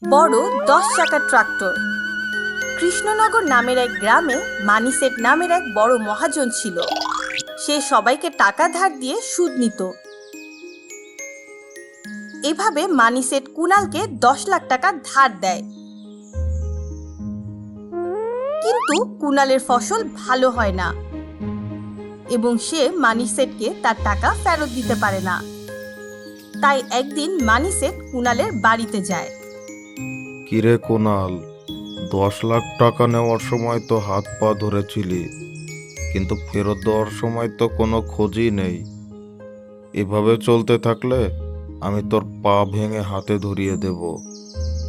বড় 10 চাকার ট্রাক্টর। কৃষ্ণনগর নামের এক গ্রামে মানিসেট নামের এক বড় মহাজন ছিল। সে সবাইকে টাকা ধার দিয়ে সুদ নিত। এভাবে মানিসেট কুনালকে 10 লাখ টাকা ধার দেয়। কিন্তু কুনালের ফসল ভালো হয় না এবং সে মানিসেটকে তার টাকা ফেরত দিতে পারে না। তাই একদিন মানিসেট কুনালের বাড়িতে যায়। কিরে কুনাল, 10 লাখ টাকা নেওয়ার সময় তো হাত পা ধরেছিলি, কিন্তু ফেরত দেওয়ার সময় তো কোনো খোঁজই নেই। এভাবে চলতে থাকলে আমি তোর পা ভেঙে হাতে ধরিয়ে দেব।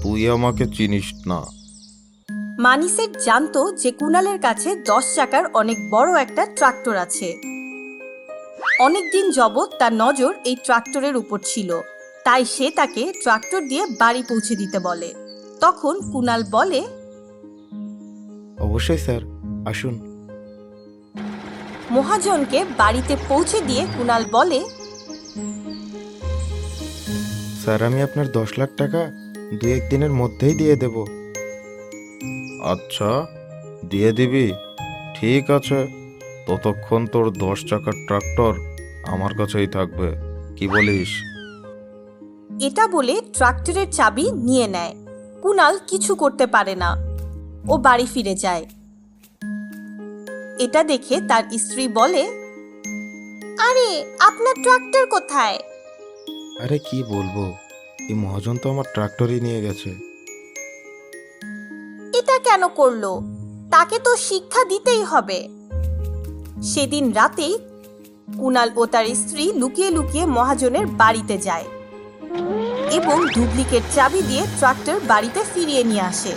তুই আমাকে চিনিস না। মানিসেট জানতো যে কুনালের কাছে 10 চাকার অনেক বড় একটা ট্রাক্টর আছে। অনেকদিন যাবৎ তার নজর এই ট্রাক্টরের উপর ছিল, তাই সে তাকে ট্রাক্টর দিয়ে বাড়ি পৌঁছে দিতে বলে। তখন কুনাল বলে, অবশ্যই স্যার, আসুন। মহাজনকে বাড়িতে পৌঁছে দিয়ে কুনাল বলে, স্যার, আমি আপনার 10 লাখ টাকা 2-1 দিনের মধ্যেই দিয়ে দেব। আচ্ছা, দিয়ে দিবি? ঠিক আছে, ততক্ষণ তোর 10 চাকার ট্রাক্টর আমার কাছেই থাকবে। কি বলিস? এটা বলে ট্রাক্টরের চাবি নিয়ে নেয়। কুনাল কিছু করতে পারে না, ও বাড়ি ফিরে যায়। এটা দেখে তার স্ত্রী বলে, আরে আপনার ট্রাক্টর কোথায়? আরে কি বলবো, এই মহাজন তো আমার ট্রাক্টরই নিয়ে গেছে। এটা কেন করলো? তাকে তো শিক্ষা দিতেই হবে। সেদিন রাতেই কুনাল ও তার স্ত্রী লুকিয়ে লুকিয়ে মহাজনের বাড়িতে যায় এবং ডুপ্লিকেট চাবি দিয়ে ট্রাক্টর বাড়িতে ফিরিয়ে নিয়ে আসে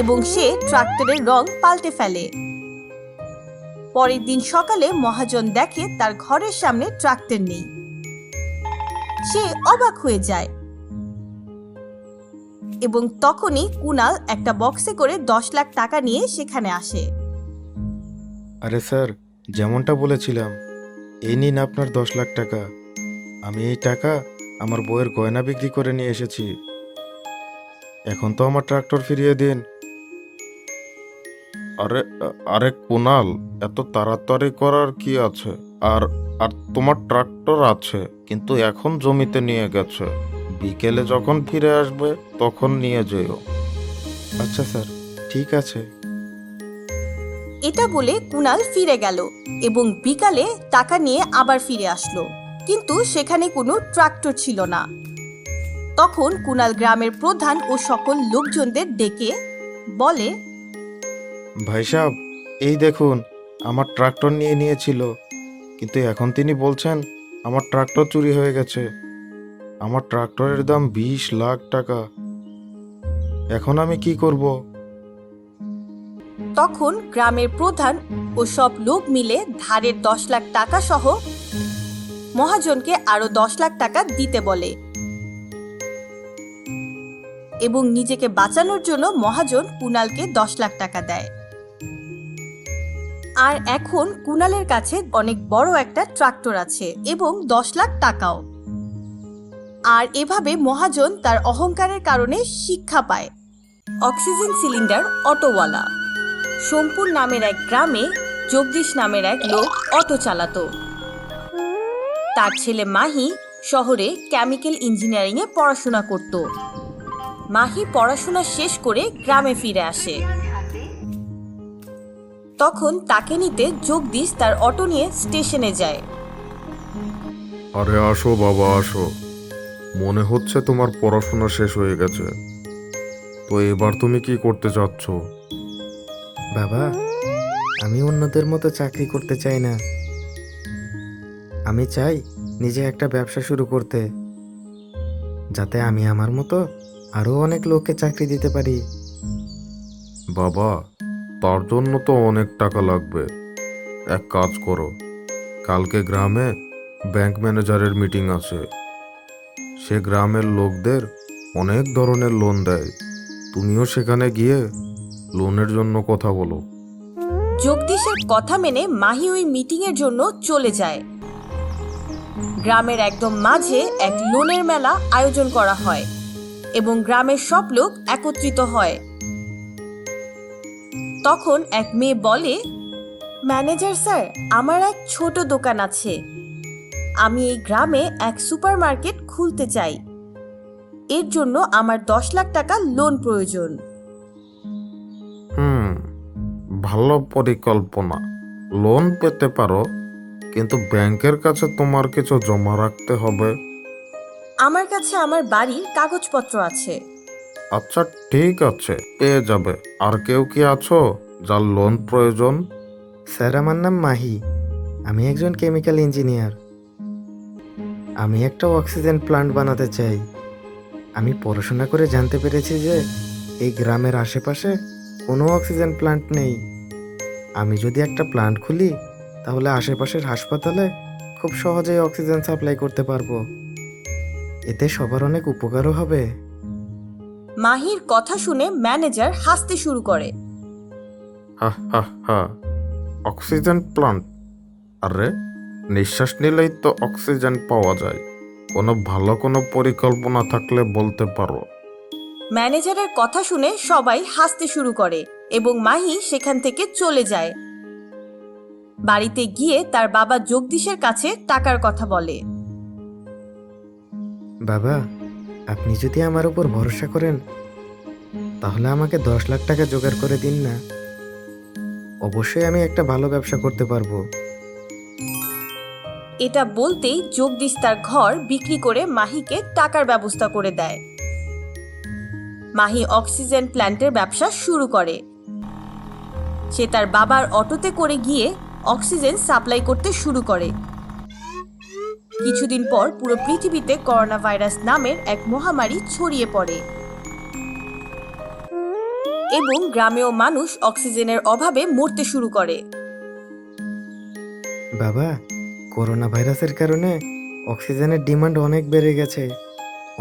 এবং সে ট্রাক্টরের রং পাল্টে ফেলে। পরের দিন সকালে মহাজন দেখে তার ঘরের সামনে ট্রাক্টর নেই। সে অবাক হয়ে যায় এবং তখনই কুনাল একটা বক্সে করে 10 লাখ টাকা নিয়ে সেখানে আসে। আরে স্যার, যেমনটা বলেছিলাম, এই নিন আপনার 10 লাখ টাকা। আমি এই টাকা আমার বউয়ের গয়না বিক্রি করে নিয়ে এসেছি। এখন তো আমার ট্রাক্টর ফিরিয়ে দিন। আরে আরে কুনাল, এত তাড়াতাড়ি করার কি আছে? আর আর তোমার ট্রাক্টর আছে, কিন্তু এখন জমিতে নিয়ে গেছে। বিকেলে যখন ফিরে আসবে তখন নিয়ে যেও। আচ্ছা স্যার, ঠিক আছে। এটা বলে কুনাল ফিরে গেল এবং বিকালে টাকা নিয়ে আবার ফিরে আসলো, কিন্তু সেখানে কোনো ট্রাক্টর ছিল না। তখন কুনাল গ্রামের প্রধান ও সকল লোকজনদের ডেকে বলে, ভাই সাহেব, এই দেখুন, আমার ট্রাক্টর নিয়ে নিয়েছিল, কিন্তু এখন তিনি বলছেন আমার ট্রাক্টর চুরি হয়ে গেছে। আমার ট্রাক্টরের দাম 20 লাখ টাকা। এখন আমি কি করব? তখন গ্রামের প্রধান ও সব লোক মিলে ধারের 10 লাখ টাকা সহ মহাজনকে আরো 10 লাখ টাকা দিতে বলে এবং নিজেকে বাঁচানোর জন্য মহাজন কুনালকে 10 লাখ টাকা দেয়। আর এখন কুনালের কাছে অনেক বড় একটা ট্রাক্টর আছে এবং 10 লাখ টাকাও। আর এভাবে মহাজন তার অহংকারের কারণে শিক্ষা পায়। Oxygen cylinder অটোওয়ালা। সোমপুর নামের এক গ্রামে জগদীশ নামের এক লোক অটো চালাতো। তার ছেলে মাহি শহরে কেমিক্যাল ইঞ্জিনিয়ারিং এ পড়াশোনা করত। মাহি পড়াশোনা শেষ করে গ্রামে ফিরে আসে। তখন তাকে নিতে জগদীশ তার অটো নিয়ে স্টেশনে যায়। আরে আসো বাবা, আসো। মনে হচ্ছে তোমার পড়াশোনা শেষ হয়ে গেছে। তো এবার তুমি কি করতে চাচ্ছ? বাবা, আমি অন্যদের মতো চাকরি করতে চাই না। আমি চাই নিজে একটা ব্যবসা শুরু করতে, যাতে আমি আমার মতো আরো অনেক লোককে চাকরি দিতে পারি। বাবা, তার জন্য তো অনেক টাকা লাগবে। এক কাজ করো, কালকে গ্রামে ব্যাংক ম্যানেজারের মিটিং আছে। সে গ্রামের লোকদের অনেক ধরনের লোন দেয়। তুমিও সেখানে গিয়ে লোনের জন্য কথা বলো। জগদীশের কথা মেনে মাহি ওই মিটিং এর জন্য চলে যায়। গ্রামের একদম মাঝে এক লোনের মেলা আয়োজন করা হয় এবং গ্রামের সব লোক একত্রিত হয়। তখন এক মেয়ে বলে, ম্যানেজার স্যার, আমার এক ছোট দোকান আছে। আমি এই গ্রামে এক সুপারমার্কেট খুলতে চাই। এর জন্য আমার 10 লাখ টাকা লোন প্রয়োজন। ভালো পরিকল্পনা। লোন পেতে পারো, কিন্তু ব্যাংকের কাছে তোমার কিছু জমা রাখতে হবে। আমার কাছে আমার বাড়ির কাগজপত্র আছে। আচ্ছা, ঠিক আছে, পেয়ে যাবে। আর কেউ কি আছো যার লোন প্রয়োজন? স্যার, আমার নাম মাহি। আমি একজন কেমিক্যাল ইঞ্জিনিয়ার। আমি একটা অক্সিজেন প্লান্ট বানাতে চাই। আমি পড়াশোনা করে জানতে পেরেছি যে এই গ্রামের আশেপাশে কোনো অক্সিজেন প্লান্ট নেই। আমি যদি একটা প্লান্ট খুলি তাহলে আশেপাশের হাসপাতালে খুব সহজেই অক্সিজেন সাপ্লাই করতে পারবো। এতে সবার অনেক উপকারও হবে। মাহির কথা শুনে ম্যানেজার হাসতে শুরু করে। হা হা হা, অক্সিজেন প্লান্ট? আরে, নিঃশ্বাস নিলেই তো অক্সিজেন পাওয়া যায়। কোনো পরিকল্পনা থাকলে বলতে পারো। ম্যানেজারের কথা শুনে সবাই হাসতে শুরু করে এবং মাহি সেখান থেকে চলে যায়। বাড়িতে গিয়ে তার বাবা জগদীশের কাছে টাকার কথা বলে। বাবা, আপনি যদি আমার উপর ভরসা করেন তাহলে আমাকে 10 লাখ টাকা জোগাড় করে দিন না। অবশ্যই আমি একটা ভালো ব্যবসা করতে পারবো। এটা বলতেই জগদীশ তার ঘর বিক্রি করে মাহিকে টাকার ব্যবস্থা করে দেয়। মাহি অক্সিজেন প্ল্যান্টের ব্যবসা শুরু করে। সে তার বাবার অটোতে করে গিয়ে অক্সিজেন সাপ্লাই করতে শুরু করে। কিছুদিন পর পুরো পৃথিবীতে করোনা ভাইরাস নামের এক মহামারী ছড়িয়ে পড়ে এবং গ্রামেও মানুষ অক্সিজেনের অভাবে মরতে শুরু করে। বাবা, করোনা ভাইরাসের কারণে অক্সিজেনের ডিমান্ড অনেক বেড়ে গেছে।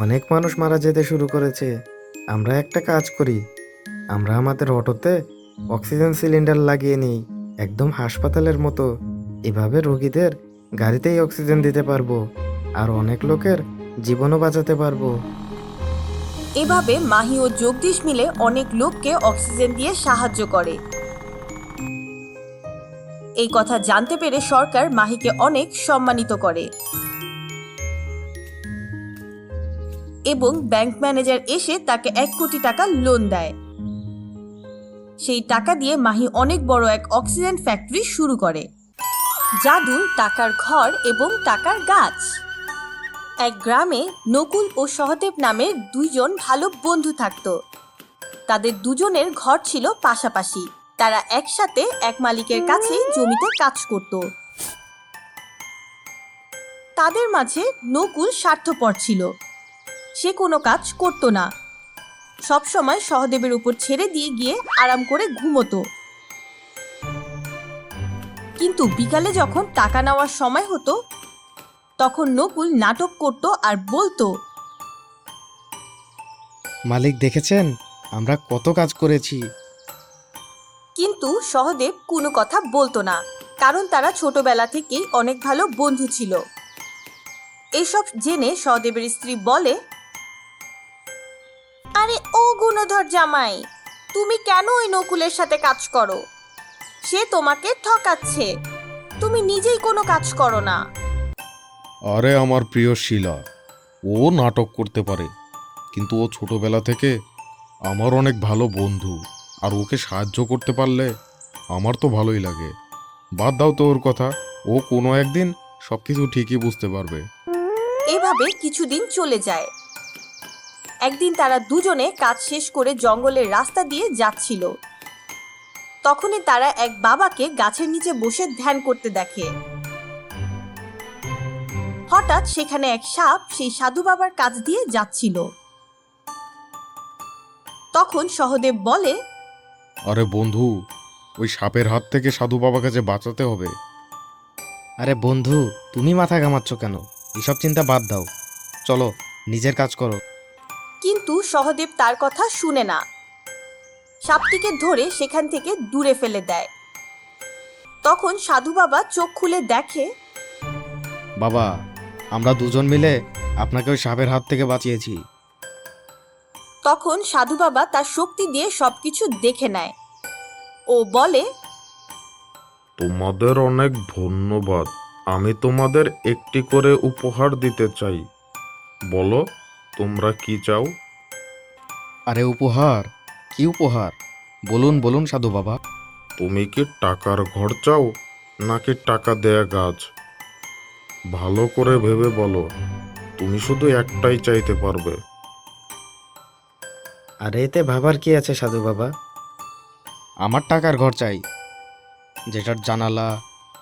অনেক মানুষ মারা যেতে শুরু করেছে। আমরা একটা কাজ করি, আমরা আমাদের অটোতে অক্সিজেন সিলিন্ডার লাগিয়ে নিই, একদম হাসপাতালের মতো। এভাবে রোগীদের গাড়িতেই অক্সিজেন দিতে পারবো আর অনেক লোকের জীবনও বাঁচাতে পারবো। এভাবে মাহি ও জগদীশ মিলে অনেক লোককে অক্সিজেন দিয়ে সাহায্য করে। এই কথা জানতে পেরে সরকার মাহিকে অনেক সম্মানিত করে এবং ব্যাংক ম্যানেজার এসে তাকে 1 কোটি টাকা লোন দেয়। সেই টাকা দিয়ে মাহি অনেক বড় এক অক্সিজেন ফ্যাক্টরি শুরু করে। জাদু, টাকার ঘর এবং টাকার গাছ। এক গ্রামে নকুল ও সহদেব নামের 2 জন ভালো বন্ধু থাকত। তাদের দুজনের ঘর ছিল পাশাপাশি। তারা একসাথে এক মালিকের কাছে জমিতে কাজ করত। তাদের মাঝে নকুল স্বার্থপর ছিল। সে কোনো কাজ করত না, সব সময় সহদেবের উপর ছেড়ে দিয়ে গিয়ে আরাম করে ঘুমোতো। কিন্তু বিকালে যখন টাকা নেওয়ার সময় হতো তখন নকুল নাটক করত আর বলতো, মালিক দেখেছেন, আমরা কত কাজ করেছি। কিন্তু সহদেব কোনো কথা বলতো না, কারণ তারা ছোটবেলা থেকেই অনেক ভালো বন্ধু ছিল। এসব জেনে সহদেবের স্ত্রী বলে, আরে ও গুণধর জামাই, তুমি কেন ওই নকুলের সাথে কাজ করো? সে তোমাকে ঠকাচ্ছে, তুমি নিজেই কোনো কাজ করো না। আরে আমার প্রিয় শিলা, ও নাটক করতে পারে, কিন্তু ও ছোটবেলা থেকে আমার অনেক ভালো বন্ধু, আর ওকে সাহায্য করতে পারলে আমার তো ভালোই লাগে। বাদ দাও তো ওর কথা, ও কোনো একদিন সবকিছু ঠিকই বুঝতে পারবে। এভাবে কিছুদিন চলে যায়। একদিন তারা দুজনে কাজ শেষ করে জঙ্গলের রাস্তা দিয়ে যাচ্ছিল। তখনই তারা এক বাবাকে গাছের নিচে বসে ধ্যান করতে দেখে। হঠাৎ সেখানে এক সাপ সেই সাধু বাবার কাছ দিয়ে যাচ্ছিল। তখন সহদেব বলে, আরে বন্ধু, ওই সাপের হাত থেকে সাধু বাবাকে যে বাঁচাতে হবে। আরে বন্ধু, তুমি মাথা ঘামাচ্ছ কেন? এসব চিন্তা বাদ দাও, চলো নিজের কাজ করো। কিন্তু সহদেব তার কথা শুনে না। সাপটিকে ধরে সেখান থেকে দূরে ফেলে দেয়। তখন সাধু বাবা চোখ খুলে দেখে, বাবা, আমরা দুজন মিলে আপনাকে ওই সাপের হাত থেকে বাঁচিয়েছি। তখন সাধু বাবা তার শক্তি দিয়ে সবকিছু দেখে নেয় ও বলে, তোমাদের অনেক ধন্যবাদ। আমি তোমাদের একটি করে উপহার দিতে চাই। বলো, তোমরা কি চাও? আরে উপহার? কি উপহার? বলুন বলুন সাধু বাবা। তুমি কি টাকার ঘর চাও নাকি টাকা দেয়া গাছ? ভালো করে ভেবে বলো। তুমি শুধু একটাই চাইতে পারবে। আরে এতে ভাবার কি আছে সাধু বাবা? আমার টাকার ঘর চাই, যেটার জানালা,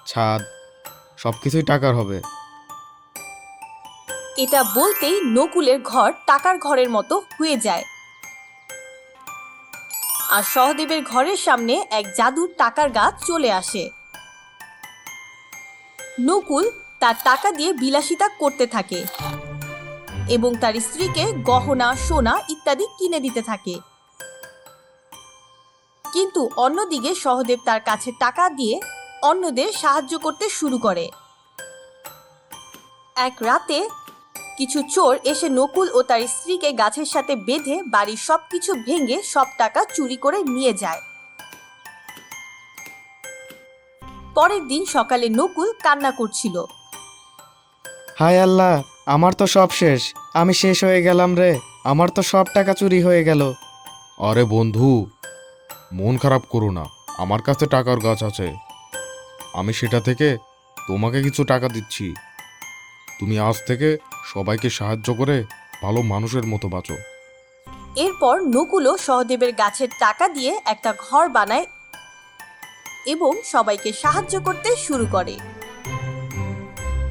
ছাদ সব কিছুই টাকার হবে। এটা বলতেই নকুলের ঘর টাকার ঘরের মতো হয়ে যায়। আর সহদেবের ঘরের সামনে এক জাদুর টাকার গাছ চলে আসে। নকুল তার টাকা দিয়ে বিলাসিতা করতে থাকে এবং তার স্ত্রীকে গহনা, সোনা ইত্যাদি কিনে দিতে থাকে। কিন্তু অন্যদিকে সহদেব তার কাছে টাকা দিয়ে অন্যদের সাহায্য করতে শুরু করে। এক রাতে কিছু চোর এসে নকুল ও তার স্ত্রীকে গাছের সাথে বেঁধে বাড়ির সবকিছু ভেঙে সব টাকা চুরি করে নিয়ে যায়। পরের দিন সকালে নকুল কান্না করছিল। হায় আল্লাহ, আমার তো সব শেষ। আমি শেষ হয়ে গেলাম রে। আমার তো সব টাকা চুরি হয়ে গেল। আরে বন্ধু, মন খারাপ করো না। আমার কাছে টাকার গাছ আছে। আমি সেটা থেকে তোমাকে কিছু টাকা দিচ্ছি। তুমি আজ থেকে সবাইকে সাহায্য করে ভালো মানুষের মতো বাঁচো। এরপর নকুলও সহদেবের গাছের টাকা দিয়ে একটা ঘর বানায় এবং সবাইকে সাহায্য করতে শুরু করে।